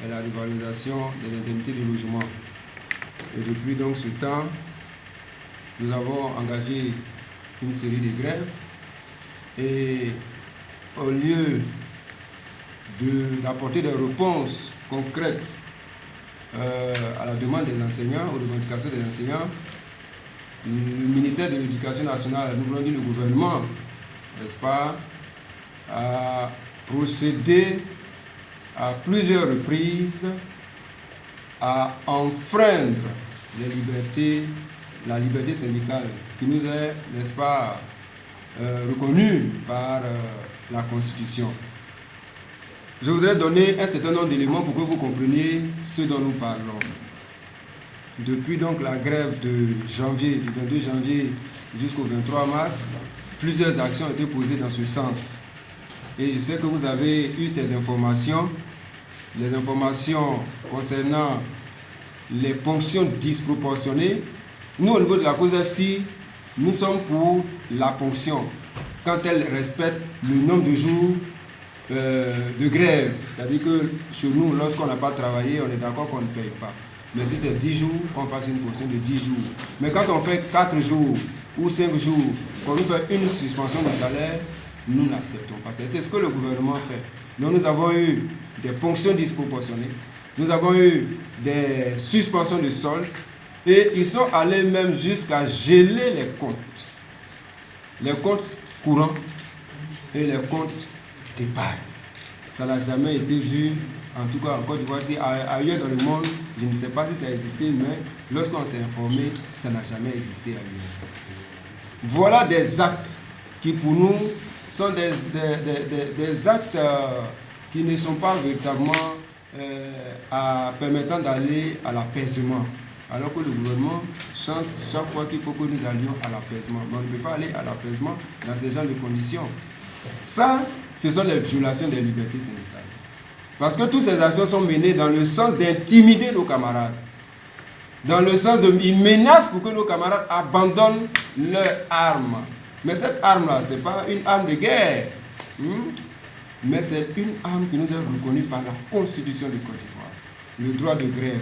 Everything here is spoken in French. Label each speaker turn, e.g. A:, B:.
A: et la revalorisation des indemnités de logement. Et depuis donc ce temps, nous avons engagé une série de grèves et au lieu d'apporter des réponses concrètes à la demande des enseignants, aux revendications des enseignants, le ministère de l'Éducation nationale, nous voulons dire le gouvernement, n'est-ce pas, a procédé à plusieurs reprises à enfreindre la liberté syndicale qui nous est, n'est-ce pas, reconnue par la Constitution. Je voudrais donner un certain nombre d'éléments pour que vous compreniez ce dont nous parlons. Depuis donc la grève de janvier, du 22 janvier jusqu'au 23 mars, plusieurs actions ont été posées dans ce sens. Et je sais que vous avez eu ces informations, les informations concernant les ponctions disproportionnées. Nous, au niveau de la COSEFSI, nous sommes pour la ponction quand elle respecte le nombre de jours de grève. C'est-à-dire que chez nous, lorsqu'on n'a pas travaillé, on est d'accord qu'on ne paye pas. Mais si c'est 10 jours, qu'on fasse une ponction de 10 jours. Mais quand on fait 4 jours ou 5 jours, qu'on nous fait une suspension de salaire, nous n'acceptons pas. C'est ce que le gouvernement fait. Donc nous avons eu des ponctions disproportionnées, nous avons eu des suspensions de solde et ils sont allés même jusqu'à geler les comptes courants et les comptes d'épargne. Ça n'a jamais été vu, en tout cas en Côte d'Ivoire, ailleurs dans le monde, je ne sais pas si ça a existé, mais lorsqu'on s'est informé, ça n'a jamais existé ailleurs. Voilà des actes qui pour nous sont des actes qui ne sont pas véritablement permettant d'aller à l'apaisement. Alors que le gouvernement chante chaque fois qu'il faut que nous allions à l'apaisement. Mais on ne peut pas aller à l'apaisement dans ces genres de conditions. Ça, ce sont les violations des libertés syndicales. Parce que toutes ces actions sont menées dans le sens d'intimider nos camarades. Dans le sens de... Ils menacent pour que nos camarades abandonnent leurs armes. Mais cette arme-là, ce n'est pas une arme de guerre. Mais c'est une arme qui nous est reconnue par la Constitution de Côte d'Ivoire. Le droit de grève.